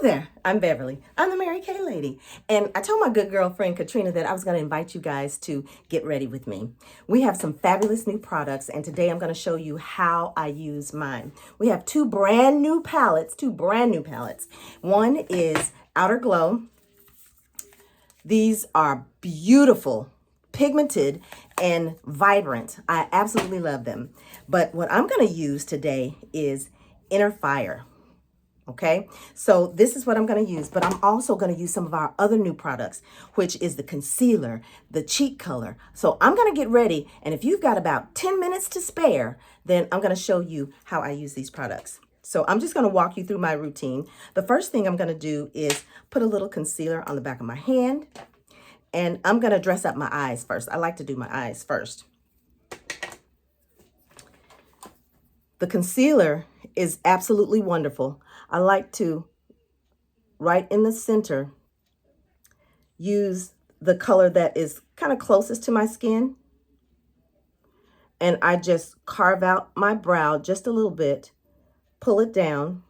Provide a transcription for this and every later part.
there, I'm Beverly. I'm the Mary Kay lady. And I told my good girlfriend Katrina that I was going to invite you guys to get ready with me. We have some fabulous new products, and today I'm going to show you how I use mine. We have two brand new palettes. One is Outer Glow. These are beautiful, pigmented, and vibrant. I absolutely love them. But what I'm going to use today is Inner Fire. Okay, so this is what I'm going to use, but I'm also going to use some of our other new products, which is the concealer, the cheek color. So I'm going to get ready, and if you've got about 10 minutes to spare, then I'm going to show you how I use these products. So I'm just going to walk you through my routine. The first thing I'm going to do is put a little concealer on the back of my hand, and I'm going to dress up my eyes first. I like to do my eyes first. The concealer is absolutely wonderful. I like to, right in the center, use the color that is kind of closest to my skin. And I just carve out my brow just a little bit, pull it down,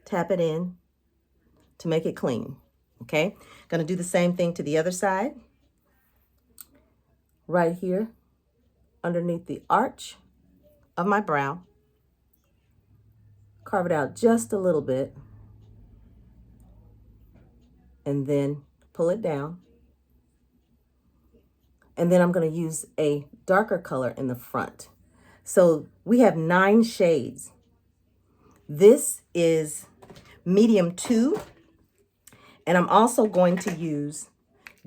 tap it in to make it clean. Okay, gonna do the same thing to the other side. Right here, underneath the arch of my brow. Carve it out just a little bit, and then pull it down. And then I'm going to use a darker color in the front. So we have 9 shades. This is medium 2, and I'm also going to use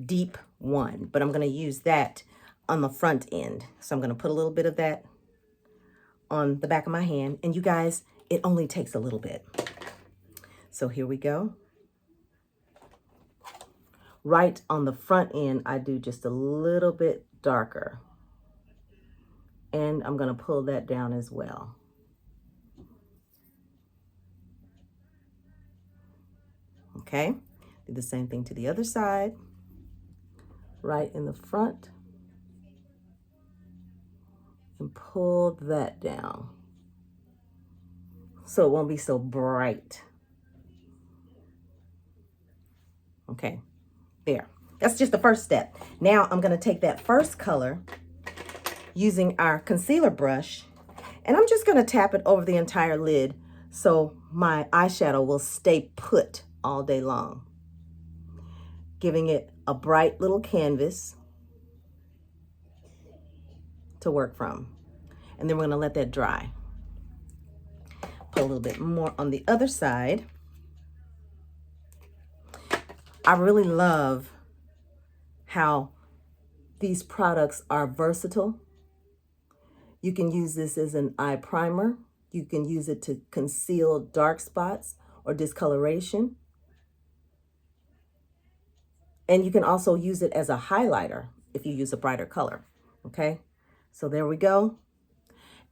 deep 1, but I'm going to use that on the front end. So I'm going to put a little bit of that on the back of my hand, and you guys, it only takes a little bit. So here we go. Right on the front end, I do just a little bit darker. And I'm going to pull that down as well. Okay, do the same thing to the other side. Right in the front. And pull that down, so it won't be so bright. Okay, there. That's just the first step. Now I'm going to take that first color using our concealer brush, and I'm just going to tap it over the entire lid so my eyeshadow will stay put all day long, giving it a bright little canvas to work from. And then we're going to let that dry. Put a little bit more on the other side. I really love how these products are versatile. You can use this as an eye primer. You can use it to conceal dark spots or discoloration. And you can also use it as a highlighter if you use a brighter color. Okay, so there we go.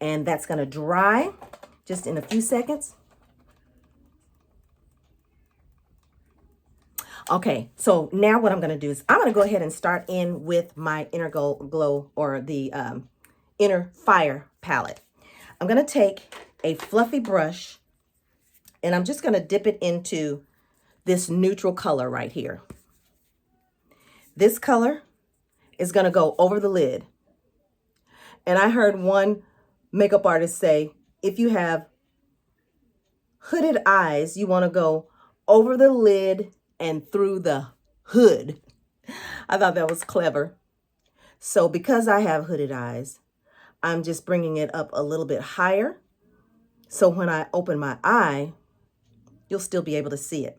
And that's going to dry just in a few seconds. Okay, so now what I'm going to do is I'm going to go ahead and start in with my Inner Glow or the Inner Fire palette. I'm going to take a fluffy brush, and I'm just going to dip it into this neutral color right here. This color is going to go over the lid. And I heard one makeup artist say, if you have hooded eyes, you want to go over the lid and through the hood. I thought that was clever. So because I have hooded eyes, I'm just bringing it up a little bit higher. So when I open my eye, you'll still be able to see it.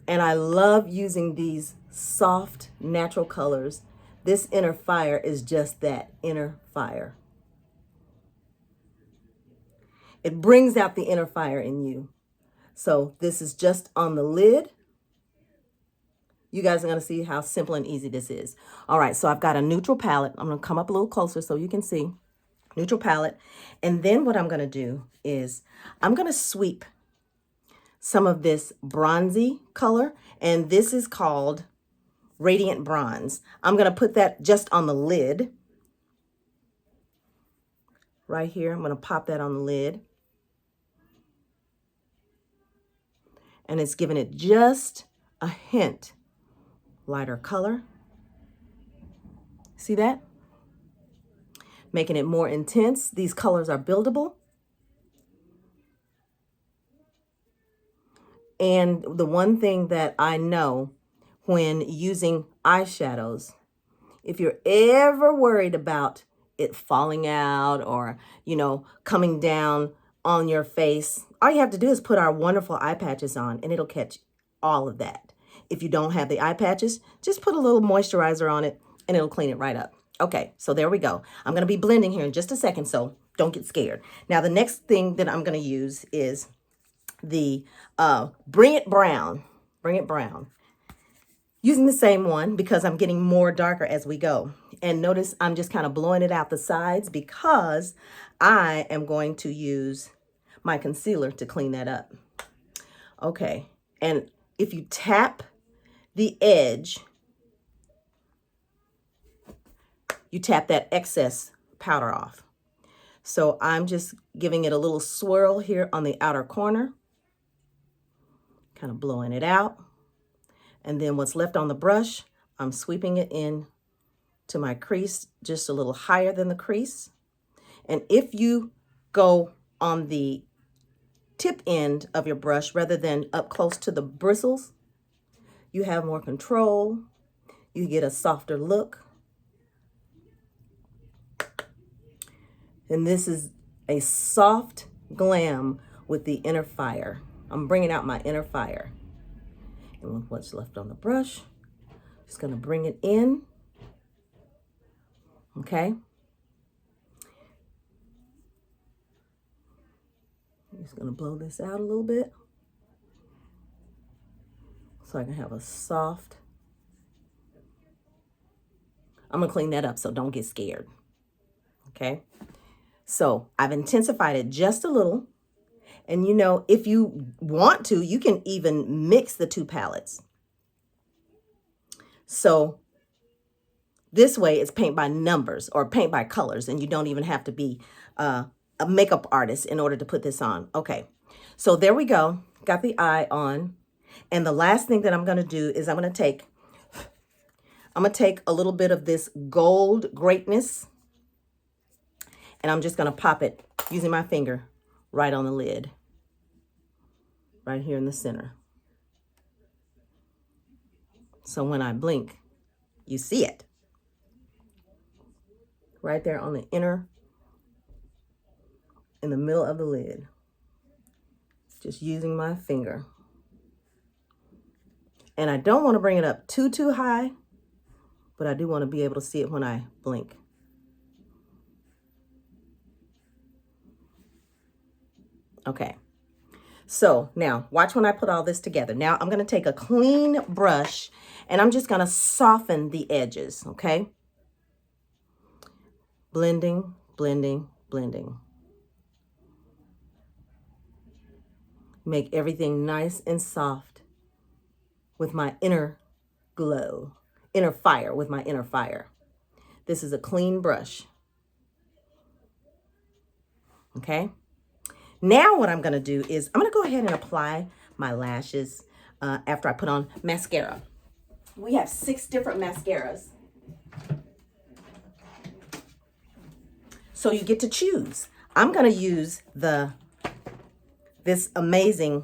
And I love using these soft, natural colors. This Inner Fire is just that, Inner Fire. It brings out the inner fire in you. So this is just on the lid. You guys are going to see how simple and easy this is. All right, so I've got a neutral palette. I'm going to come up a little closer so you can see. Neutral palette. And then what I'm going to do is I'm going to sweep some of this bronzy color. And this is called Radiant Bronze. I'm going to put that just on the lid. Right here, I'm going to pop that on the lid. And it's giving it just a hint lighter color. See that? Making it more intense. These colors are buildable. And the one thing that I know when using eyeshadows, if you're ever worried about it falling out or, you know, coming down on your face, all you have to do is put our wonderful eye patches on and it'll catch all of that. If you don't have the eye patches, just put a little moisturizer on it and it'll clean it right up. Okay, so there we go. I'm going to be blending here in just a second, so don't get scared. Now, the next thing that I'm going to use is the Bring It Brown. Bring It Brown. Using the same one because I'm getting more darker as we go. And notice I'm just kind of blowing it out the sides because I am going to use my concealer to clean that up. Okay, and if you tap the edge, you tap that excess powder off. So I'm just giving it a little swirl here on the outer corner, kind of blowing it out. And then what's left on the brush, I'm sweeping it in to my crease, just a little higher than the crease. And if you go on the tip end of your brush rather than up close to the bristles, you have more control. You get a softer look. And this is a soft glam with the inner fire. I'm bringing out my inner fire. And with what's left on the brush, just going to bring it in. Okay. I'm just going to blow this out a little bit so I can have a soft. I'm going to clean that up, so don't get scared. Okay. So I've intensified it just a little. And you know, if you want to, you can even mix the two palettes. So this way it's paint by numbers or paint by colors, and you don't even have to be a makeup artist in order to put this on. Okay, so there we go. Got the eye on. And the last thing that I'm going to do is I'm going to take a little bit of this Gold Greatness, and I'm just going to pop it using my finger right on the lid. Right here in the center. So when I blink, you see it. Right there on the inner, in the middle of the lid. Just using my finger. And I don't want to bring it up too high, but I do want to be able to see it when I blink. Okay. So now watch when I put all this together. Now I'm going to take a clean brush and I'm just going to soften the edges. Okay. Blending, blending, blending. Make everything nice and soft with my inner glow, inner fire, with my inner fire. This is a clean brush. Okay. Now what I'm going to do is I'm going to go ahead and apply my lashes after I put on mascara. We have 6 different mascaras. So you get to choose. I'm going to use this amazing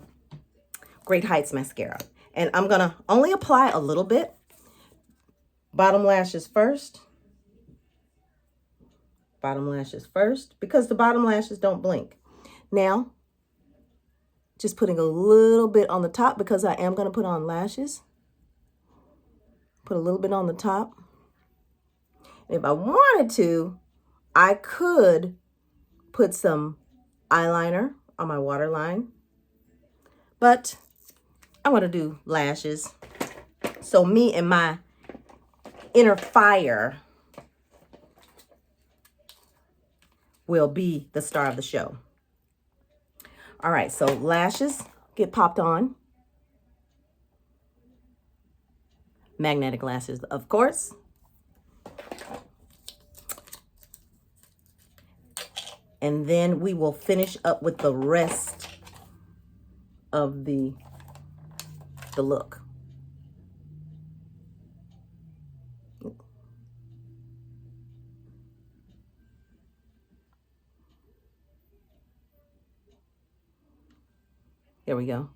Great Heights mascara. And I'm going to only apply a little bit. Bottom lashes first. Bottom lashes first, because the bottom lashes don't blink. Now, just putting a little bit on the top because I am going to put on lashes. Put a little bit on the top. And if I wanted to, I could put some eyeliner on my waterline. But I want to do lashes. So me and my inner fire will be the star of the show. All right, so lashes get popped on. Magnetic lashes, of course. And then we will finish up with the rest of the the look. There we go.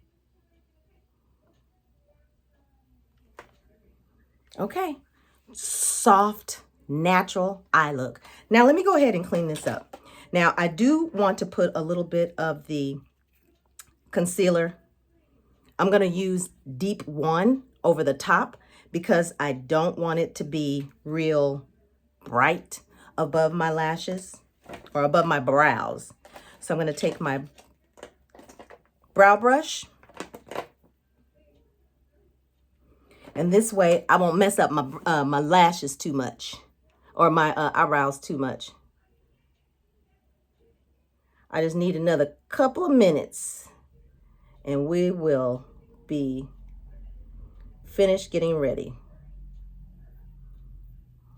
Okay. Soft, natural eye look. Now let me go ahead and clean this up. Now I do want to put a little bit of the concealer. I'm going to use Deep 1 over the top because I don't want it to be real bright above my lashes or above my brows. So I'm going to take my brow brush, and this way I won't mess up my lashes too much or my eyebrows too much. I just need another couple of minutes and we will be finished getting ready.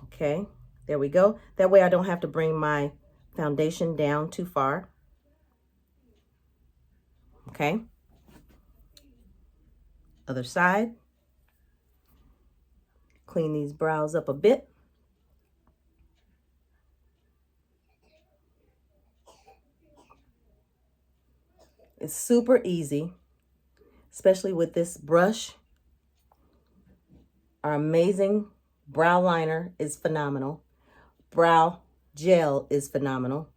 Okay, there we go. That way I don't have to bring my foundation down too far. Okay, other side. Clean these brows up a bit. It's super easy, especially with this brush. Our amazing brow liner is phenomenal. Brow gel is phenomenal.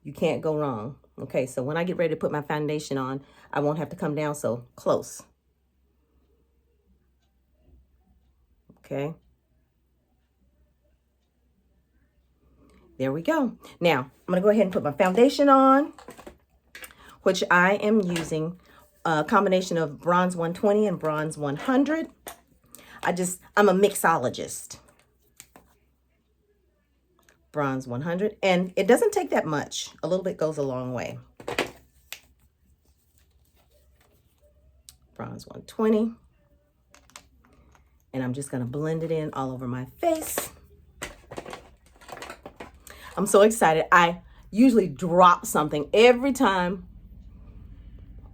You can't go wrong. Okay, so when I get ready to put my foundation on, I won't have to come down so close. Okay. There we go. Now, I'm going to go ahead and put my foundation on, which I am using a combination of Bronze 120 and Bronze 100. I'm a mixologist. Bronze 100, and it doesn't take that much. A little bit goes a long way. Bronze 120. And I'm just going to blend it in all over my face. I'm so excited. I usually drop something every time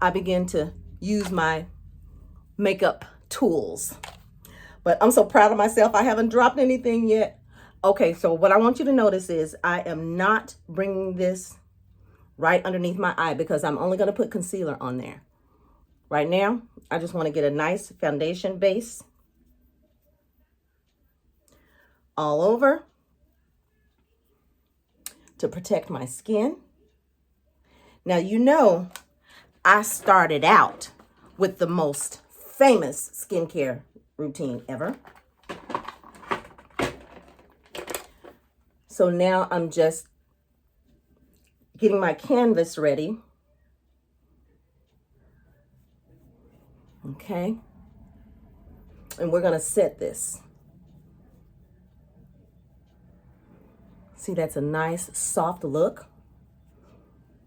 I begin to use my makeup tools. But I'm so proud of myself. I haven't dropped anything yet. Okay, so what I want you to notice is I am not bringing this right underneath my eye because I'm only going to put concealer on there. Right now, I just want to get a nice foundation base all over to protect my skin. Now, you know, I started out with the most famous skincare routine ever. So now I'm just getting my canvas ready. Okay. And we're going to set this. See, that's a nice soft look.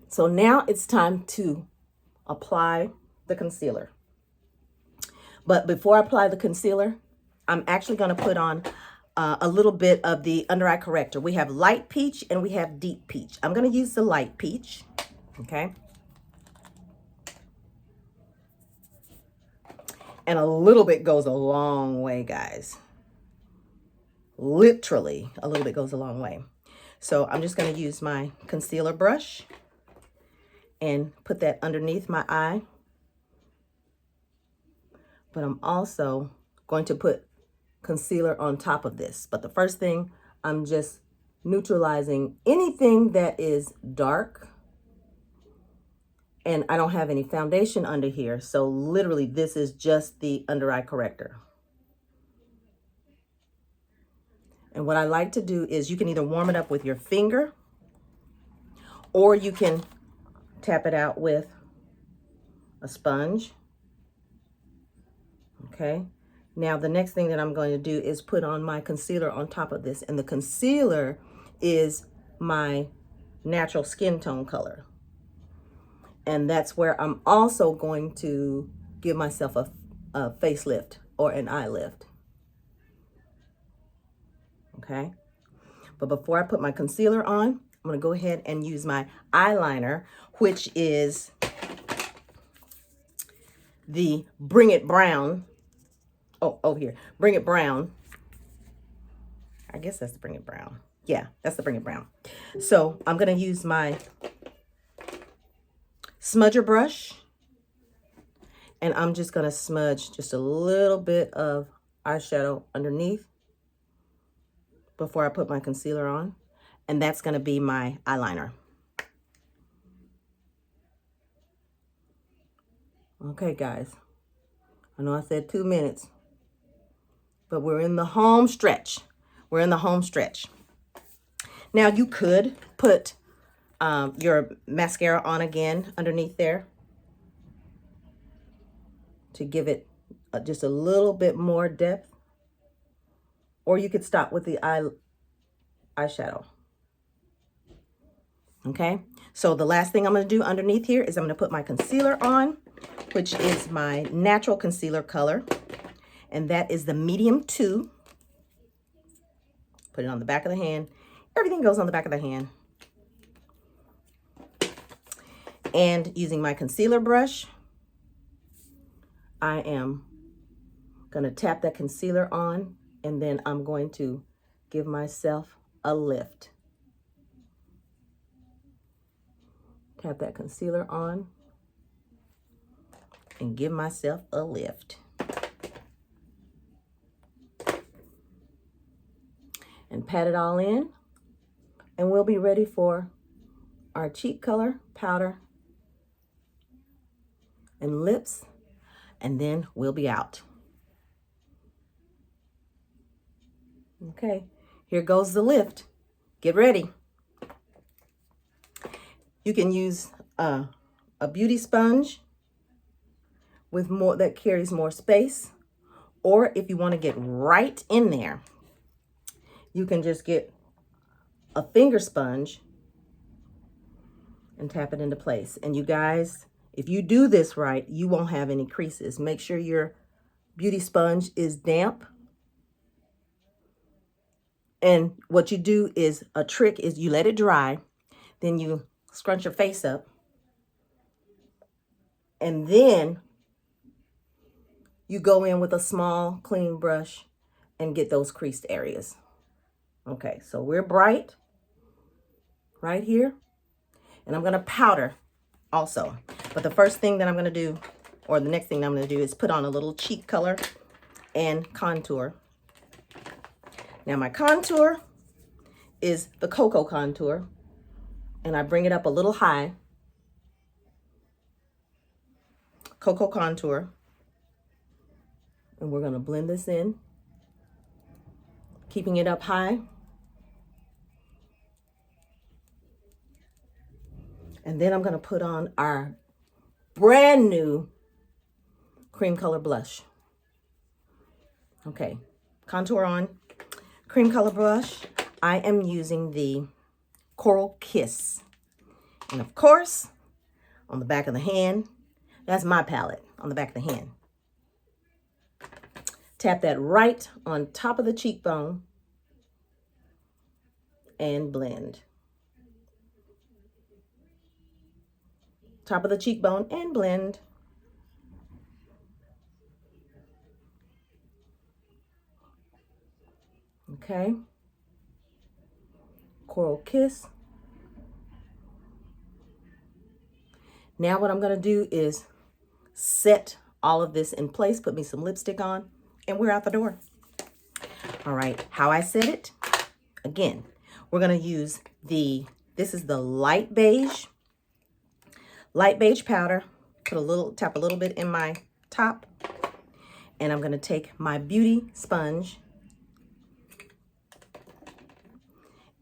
So now it's time to apply the concealer. But before I apply the concealer, I'm actually going to put on a little bit of the under eye corrector. We have light peach and we have deep peach. I'm going to use the light peach. Okay. And a little bit goes a long way, guys. Literally, a little bit goes a long way. So I'm just going to use my concealer brush and put that underneath my eye. But I'm also going to put concealer on top of this. But the first thing, I'm just neutralizing anything that is dark. And I don't have any foundation under here. So literally this is just the under eye corrector. And what I like to do is you can either warm it up with your finger or you can tap it out with a sponge. Okay. Now the next thing that I'm going to do is put on my concealer on top of this. And the concealer is my natural skin tone color. And that's where I'm also going to give myself a facelift or an eye lift. Okay. But before I put my concealer on, I'm going to go ahead and use my eyeliner, which is the Bring It Brown. Oh, over here. Bring It Brown. I guess that's the Bring It Brown. Yeah, that's the Bring It Brown. So I'm going to use my smudger brush. And I'm just going to smudge just a little bit of eyeshadow underneath before I put my concealer on. And that's going to be my eyeliner. Okay, guys. I know I said 2 minutes, but we're in the home stretch. We're in the home stretch. Now, you could put your mascara on again underneath there to give it just a little bit more depth. Or you could stop with the eyeshadow. Okay, so the last thing I'm going to do underneath here is I'm going to put my concealer on, which is my natural concealer color. And that is the medium 2. Put it on the back of the hand. Everything goes on the back of the hand. And using my concealer brush, I am going to tap that concealer on, and then I'm going to give myself a lift. Tap that concealer on and give myself a lift. And pat it all in. And we'll be ready for our cheek color, powder, and lips. And then we'll be out. Okay, here goes the lift. Get ready. You can use a beauty sponge with more that carries more space, or if you want to get right in there, you can just get a finger sponge and tap it into place. And you guys, if you do this right, you won't have any creases. Make sure your beauty sponge is damp. And what you do is, a trick is you let it dry, then you scrunch your face up, and then you go in with a small clean brush and get those creased areas. Okay, so we're bright right here, and I'm going to powder also. But the first thing that I'm going to do, or the next thing I'm going to do, is put on a little cheek color and contour. Now my contour is the Cocoa Contour, and I bring it up a little high. Cocoa Contour. And we're going to blend this in, keeping it up high. And then I'm going to put on our brand new cream color blush. Okay, contour on, cream color blush. I am using the Coral Kiss. And of course, on the back of the hand, that's my palette, on the back of the hand. Tap that right on top of the cheekbone and blend. Top of the cheekbone and blend. Okay. Coral Kiss. Now what I'm going to do is set all of this in place, put me some lipstick on, and we're out the door. All right, how I set it, again, we're going to use this is the light beige powder. Tap a little bit in my top, and I'm going to take my beauty sponge,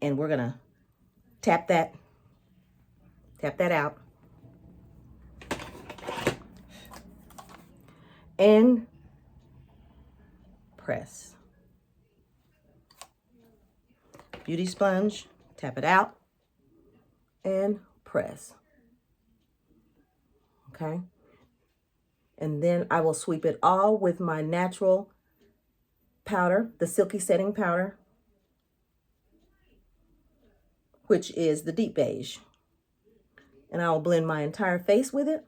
and we're going to tap that out, and press. Beauty sponge, tap it out, and press. Okay. And then I will sweep it all with my natural powder, the Silky Setting Powder, which is the deep beige. And I'll blend my entire face with it.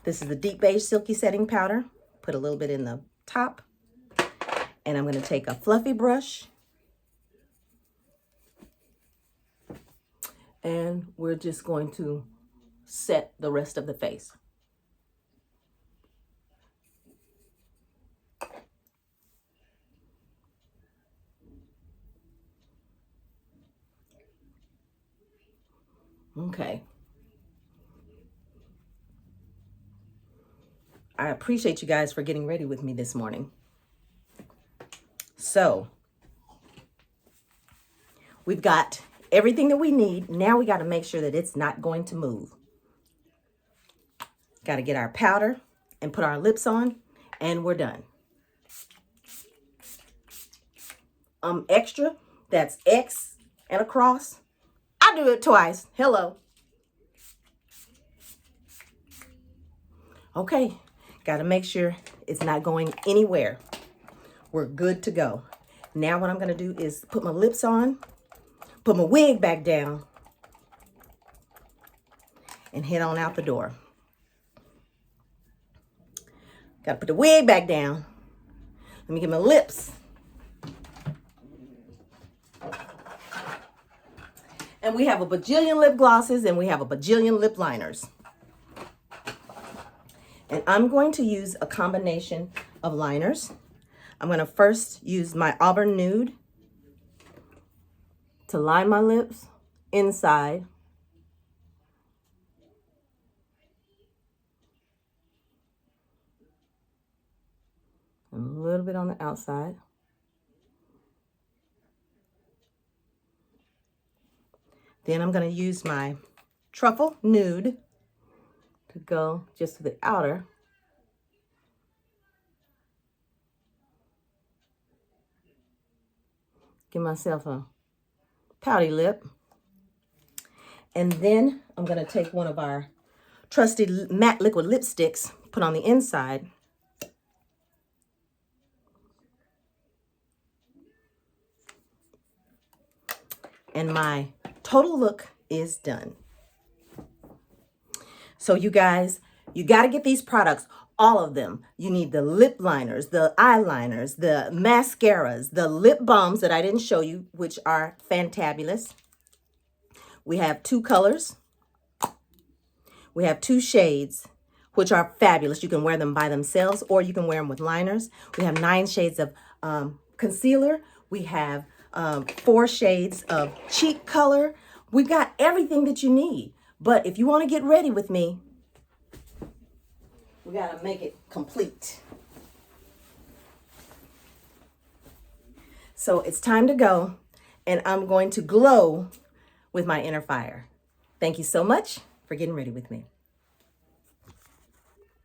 This is the Deep Beige Silky Setting Powder. Put a little bit in the top. And I'm going to take a fluffy brush. And we're just going to set the rest of the face. Okay. I appreciate you guys for getting ready with me this morning. So, we've got everything that we need. Now we got to make sure that it's not going to move. Got to get our powder and put our lips on, and we're done. Extra, that's X and a cross. I do it twice. Hello. Okay, got to make sure it's not going anywhere. We're good to go. Now what I'm going to do is put my lips on, put my wig back down, and head on out the door. Got to put the wig back down. Let me get my lips. And we have a bajillion lip glosses and we have a bajillion lip liners. And I'm going to use a combination of liners. I'm going to first use my Auburn Nude to line my lips inside. And a little bit on the outside. Then I'm going to use my Truffle Nude to go just to the outer. Give myself a pouty lip. And then I'm going to take one of our trusty matte liquid lipsticks, put on the inside. And my total look is done. So you guys, you got to get these products, all of them. You need the lip liners, the eyeliners, the mascaras, the lip balms that I didn't show you, which are fantabulous. We have 2 colors. We have 2 shades, which are fabulous. You can wear them by themselves or you can wear them with liners. We have 9 shades of concealer. We have 4 shades of cheek color. We've got everything that you need. But if you want to get ready with me, we got to make it complete. So it's time to go, and I'm going to glow with my inner fire. Thank you so much for getting ready with me.